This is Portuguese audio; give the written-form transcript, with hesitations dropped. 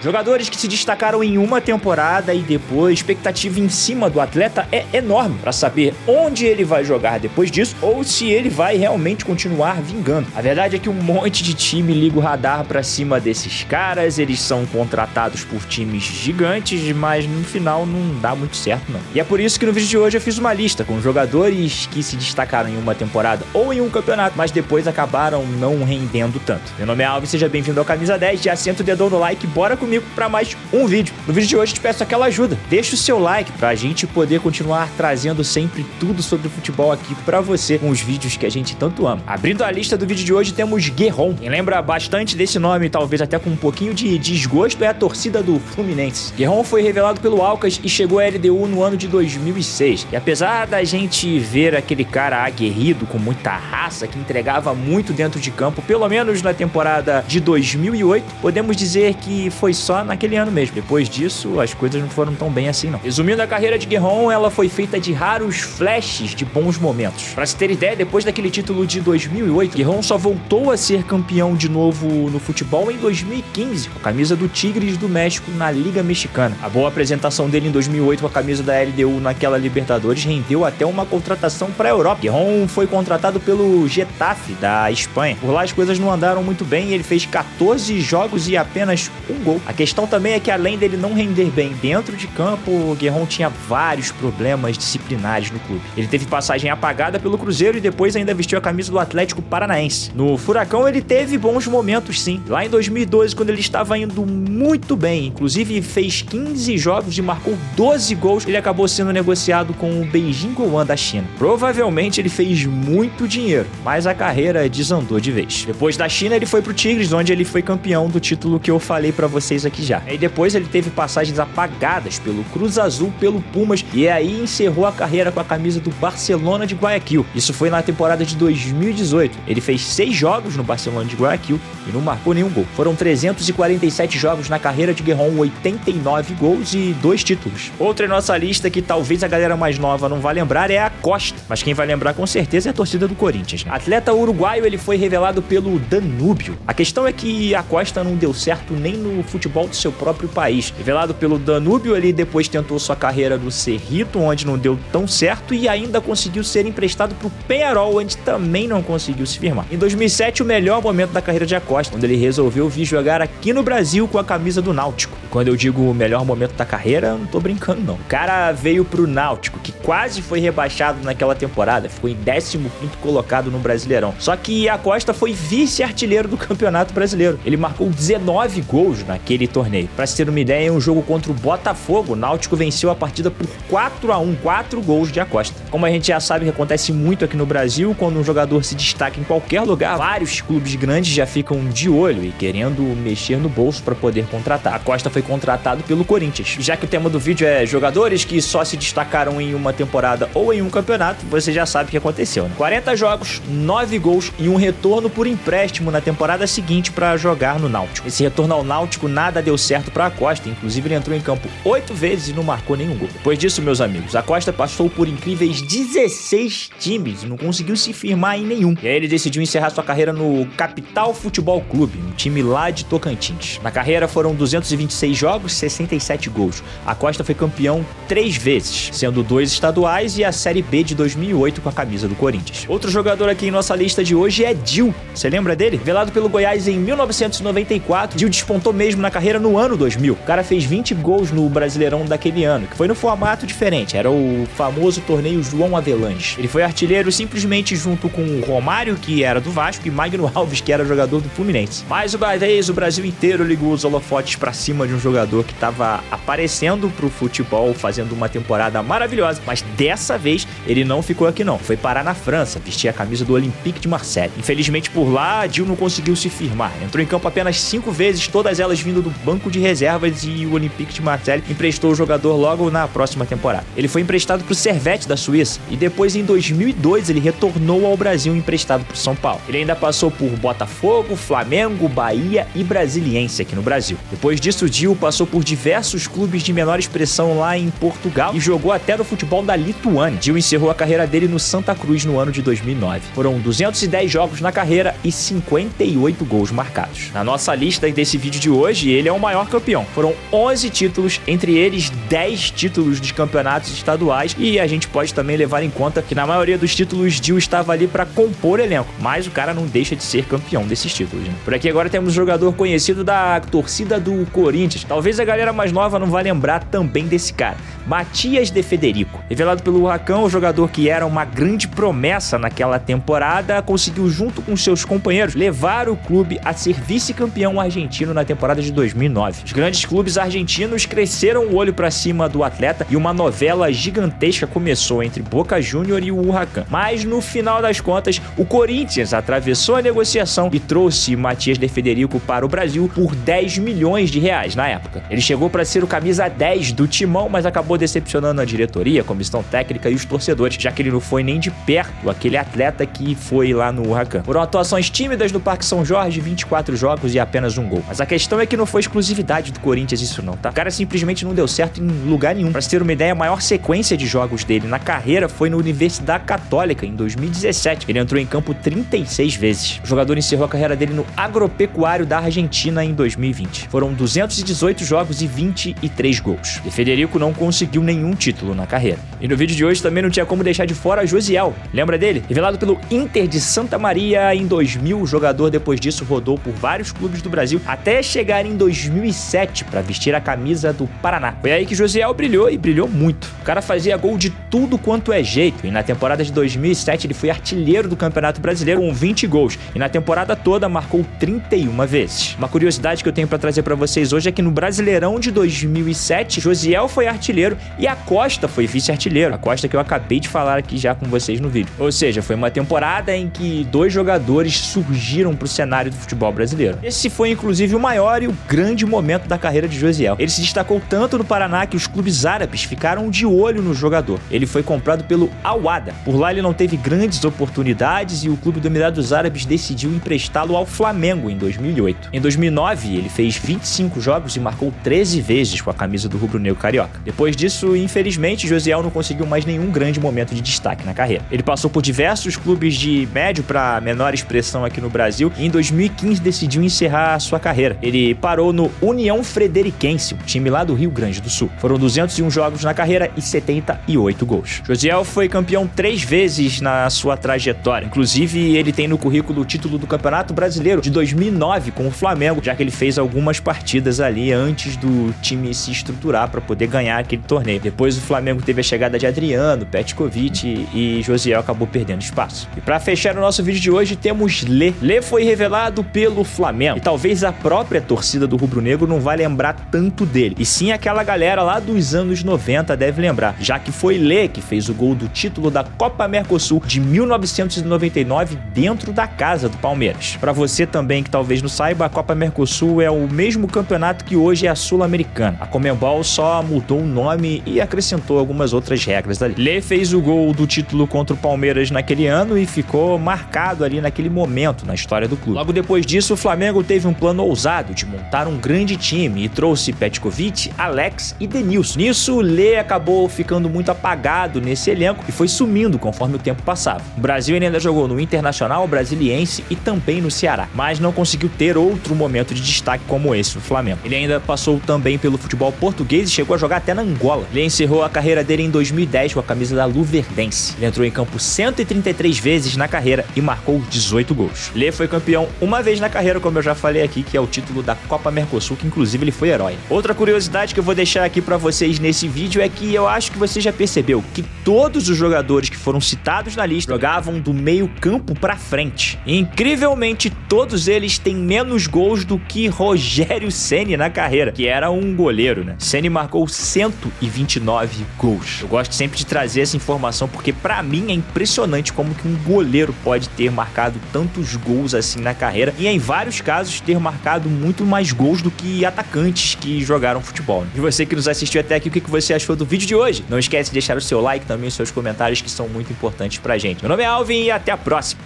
Jogadores que se destacaram em uma temporada e depois, a expectativa em cima do atleta é enorme para saber onde ele vai jogar depois disso ou se ele vai realmente continuar vingando. A verdade é que um monte de time liga o radar para cima desses caras, eles são contratados por times gigantes, mas no final não dá muito certo não. E é por isso que no vídeo de hoje eu fiz uma lista com jogadores que se destacaram em uma temporada ou em um campeonato, mas depois acabaram não rendendo tanto. Meu nome é Alves, seja bem-vindo ao Camisa 10, já senta o dedão no like, bora comigo para mais um vídeo. No vídeo de hoje te peço aquela ajuda, deixa o seu like pra gente poder continuar trazendo sempre tudo sobre futebol aqui pra você com os vídeos que a gente tanto ama. Abrindo a lista do vídeo de hoje temos Guerron. Quem lembra bastante desse nome, talvez até com um pouquinho de desgosto, é a torcida do Fluminense. Guerron foi revelado pelo Alcas e chegou à LDU no ano de 2006. E apesar da gente ver aquele cara aguerrido, com muita raça, que entregava muito dentro de campo, pelo menos na temporada de 2008, podemos dizer que foi só naquele ano mesmo. Depois disso, as coisas não foram tão bem assim não. Resumindo a carreira de Guerron, ela foi feita de raros flashes de bons momentos. Pra se ter ideia, depois daquele título de 2008, Guerron só voltou a ser campeão de novo no futebol em 2015, com a camisa do Tigres do México na Liga Mexicana. A boa apresentação dele em 2008 com a camisa da LDU naquela Libertadores rendeu até uma contratação pra Europa. Guerron foi contratado pelo Getafe da Espanha. Por lá as coisas não andaram muito bem e ele fez 14 jogos e apenas um gol. A questão também é que além dele não render bem dentro de campo, o Guerron tinha vários problemas disciplinares no clube. Ele teve passagem apagada pelo Cruzeiro e depois ainda vestiu a camisa do Atlético Paranaense. No Furacão ele teve bons momentos sim. Lá em 2012, quando ele estava indo muito bem, inclusive fez 15 jogos e marcou 12 gols, ele acabou sendo negociado com o Beijing Guoan da China. Provavelmente ele fez muito dinheiro, mas a carreira desandou de vez. Depois da China ele foi pro Tigres, onde ele foi campeão do título que eu falei pra vocês aqui já. E depois ele teve passagens apagadas pelo Cruz Azul, pelo Pumas e aí encerrou a carreira com a camisa do Barcelona de Guayaquil. Isso foi na temporada de 2018. Ele fez 6 jogos no Barcelona de Guayaquil e não marcou nenhum gol. Foram 347 jogos na carreira de Guerron, 89 gols e 2 títulos. Outra em nossa lista que talvez a galera mais nova não vá lembrar é a Costa, mas quem vai lembrar com certeza é a torcida do Corinthians, né? Atleta uruguaio, ele foi revelado pelo Danúbio. A questão é que a Costa não deu certo nem no futebol do seu próprio país. Revelado pelo Danúbio, ele depois tentou sua carreira no Cerrito, onde não deu tão certo, e ainda conseguiu ser emprestado pro Peñarol, onde também não conseguiu se firmar. Em 2007, o melhor momento da carreira de Acosta, quando ele resolveu vir jogar aqui no Brasil com a camisa do Náutico. E quando eu digo o melhor momento da carreira, eu não tô brincando não. O cara veio pro Náutico, que quase foi rebaixado naquela temporada, ficou em 15º colocado no Brasileirão. Só que Acosta foi vice-artilheiro do Campeonato Brasileiro. Ele marcou 19 gols naquele torneio. Pra se ter uma ideia, em um jogo contra o Botafogo, o Náutico venceu a partida por 4-1, 4 gols de Acosta. Como a gente já sabe que acontece muito aqui no Brasil, quando um jogador se destaca em qualquer lugar, vários clubes grandes já ficam de olho e querendo mexer no bolso para poder contratar. Acosta foi contratado pelo Corinthians. Já que o tema do vídeo é jogadores que só se destacaram em uma temporada ou em um campeonato, você já sabe o que aconteceu, né? 40 jogos, 9 gols e um retorno por empréstimo na temporada seguinte para jogar no Náutico. Esse retorno ao Náutico nada deu certo para Acosta, inclusive ele entrou em campo 8 vezes e não marcou nenhum gol. Depois disso, meus amigos, Acosta passou por incríveis 16 times e não conseguiu se firmar em nenhum. E aí ele decidiu encerrar sua carreira no Capital Futebol Clube, um time lá de Tocantins. Na carreira foram 226 jogos, 67 gols. Acosta foi campeão 3 vezes, sendo 2 estaduais e a Série B de 2008 com a camisa do Corinthians. Outro jogador aqui em nossa lista de hoje é Dil. Você lembra dele? Revelado pelo Goiás em 1994, Dil despontou mesmo na carreira no ano 2000. O cara fez 20 gols no Brasileirão daquele ano, que foi no formato diferente, era o famoso torneio João Avelange. Ele foi artilheiro simplesmente junto com o Romário, que era do Vasco, e Magno Alves, que era jogador do Fluminense. Mas uma vez o Brasil inteiro ligou os holofotes pra cima de um jogador que tava aparecendo pro futebol, fazendo uma temporada maravilhosa, mas dessa vez ele não ficou aqui não, foi parar na França, vestir a camisa do Olympique de Marseille. Infelizmente por lá, Dil não conseguiu se firmar, entrou em campo apenas 5 vezes, todas elas vindo do banco de reservas, e o Olympique de Marseille emprestou o jogador logo na próxima temporada. Ele foi emprestado pro Servette da Suíça e depois em 2002 ele retornou ao Brasil emprestado pro São Paulo. Ele ainda passou por Botafogo, Flamengo, Bahia e Brasiliense aqui no Brasil. Depois disso, Dil passou por diversos clubes de menor expressão lá em Portugal e jogou até no futebol da Lituânia. Dil encerrou a carreira dele no Santa Cruz no ano de 2009. Foram 210 jogos na carreira e 58 gols marcados. Na nossa lista desse vídeo de hoje, hoje ele é o maior campeão. Foram 11 títulos, entre eles 10 títulos de campeonatos estaduais, e a gente pode também levar em conta que na maioria dos títulos Gil estava ali para compor elenco, mas o cara não deixa de ser campeão desses títulos, né? Por aqui agora temos um jogador conhecido da torcida do Corinthians. Talvez a galera mais nova não vá lembrar também desse cara. Matias de Federico. Revelado pelo Huracão, o jogador que era uma grande promessa naquela temporada, conseguiu junto com seus companheiros levar o clube a ser vice-campeão argentino na temporada de 2009. Os grandes clubes argentinos cresceram o olho para cima do atleta e uma novela gigantesca começou entre Boca Juniors e o Huracão. Mas no final das contas, o Corinthians atravessou a negociação e trouxe Matias de Federico para o Brasil por 10 milhões de reais na época. Ele chegou para ser o camisa 10 do timão, mas acabou decepcionando a diretoria, a comissão técnica e os torcedores, já que ele não foi nem de perto aquele atleta que foi lá no Huracão. Foram atuações tímidas no Parque São Jorge, 24 jogos e apenas um gol. Mas a questão é que não foi exclusividade do Corinthians isso não, tá? O cara simplesmente não deu certo em lugar nenhum. Pra se ter uma ideia, a maior sequência de jogos dele na carreira foi na Universidade Católica, em 2017. Ele entrou em campo 36 vezes. O jogador encerrou a carreira dele no Agropecuário da Argentina em 2020. Foram 218 jogos e 23 gols. E Federico não conseguiu nenhum título na carreira. E no vídeo de hoje também não tinha como deixar de fora Josiel. Lembra dele? Revelado pelo Inter de Santa Maria em 2000, o jogador depois disso rodou por vários clubes do Brasil até chegar em 2007 para vestir a camisa do Paraná. Foi aí que Josiel brilhou e brilhou muito. O cara fazia gol de tudo quanto é jeito e na temporada de 2007 ele foi artilheiro do Campeonato Brasileiro com 20 gols e na temporada toda marcou 31 vezes. Uma curiosidade que eu tenho para trazer para vocês hoje é que no Brasileirão de 2007, Josiel foi artilheiro e a Costa foi vice-artilheiro. A Costa que eu acabei de falar aqui já com vocês no vídeo. Ou seja, foi uma temporada em que dois jogadores surgiram para o cenário do futebol brasileiro. Esse foi inclusive o maior e o grande momento da carreira de Josiel. Ele se destacou tanto no Paraná que os clubes árabes ficaram de olho no jogador. Ele foi comprado pelo Al-Wahda. Por lá ele não teve grandes oportunidades e o clube do Emirados Árabes decidiu emprestá-lo ao Flamengo em 2008. Em 2009, ele fez 25 jogos e marcou 13 vezes com a camisa do rubro-negro carioca. Depois disso, infelizmente, Josiel não conseguiu mais nenhum grande momento de destaque na carreira. Ele passou por diversos clubes de médio para menor expressão aqui no Brasil e em 2015 decidiu encerrar a sua carreira. Ele parou no União Frederiquense, um time lá do Rio Grande do Sul. Foram 201 jogos na carreira e 78 gols. Josiel foi campeão 3 vezes na sua trajetória. Inclusive, ele tem no currículo o título do Campeonato Brasileiro de 2009 com o Flamengo, já que ele fez algumas partidas ali antes do time se estruturar para poder ganhar aquele torneio. Depois o Flamengo teve a chegada de Adriano, Petkovic e Josiel acabou perdendo espaço. E para fechar o nosso vídeo de hoje temos Lê. Lê foi revelado pelo Flamengo e talvez a própria torcida do rubro-negro não vai lembrar tanto dele, e sim aquela galera lá dos anos 90 deve lembrar, já que foi Lê que fez o gol do título da Copa Mercosul de 1999 dentro da casa do Palmeiras. Para você também que talvez não saiba, a Copa Mercosul é o mesmo campeonato que hoje é a Sul-Americana. A Conmebol só mudou o nome e acrescentou algumas outras regras ali. Lê fez o gol do título contra o Palmeiras naquele ano e ficou marcado ali naquele momento na história do clube. Logo depois disso, o Flamengo teve um plano ousado de montar um grande time e trouxe Petkovic, Alex e Denilson. Nisso, Lê acabou ficando muito apagado nesse elenco e foi sumindo conforme o tempo passava. O Brasil ele ainda jogou no Internacional, Brasiliense e também no Ceará, mas não conseguiu ter outro momento de destaque como esse no Flamengo. Ele ainda passou também pelo futebol português e chegou a jogar até na Angola. Ele encerrou a carreira dele em 2010 com a camisa da Luverdense. Ele entrou em campo 133 vezes na carreira e marcou 18 gols. Lê foi campeão uma vez na carreira, como eu já falei aqui, que é o título da Copa Mercosul, que inclusive ele foi herói. Outra curiosidade que eu vou deixar aqui pra vocês nesse vídeo é que eu acho que você já percebeu que todos os jogadores que foram citados na lista jogavam do meio campo pra frente. E, incrivelmente, todos eles têm menos gols do que Rogério Ceni na carreira, que era um goleiro, né? Ceni marcou 129 gols. Eu gosto sempre de trazer essa informação porque pra mim é impressionante como que um goleiro pode ter marcado tantos gols assim na carreira e em vários casos ter marcado muito mais gols do que atacantes que jogaram futebol, né? E você que nos assistiu até aqui, o que você achou do vídeo de hoje? Não esquece de deixar o seu like, também os seus comentários que são muito importantes pra gente. Meu nome é Alvin e até a próxima!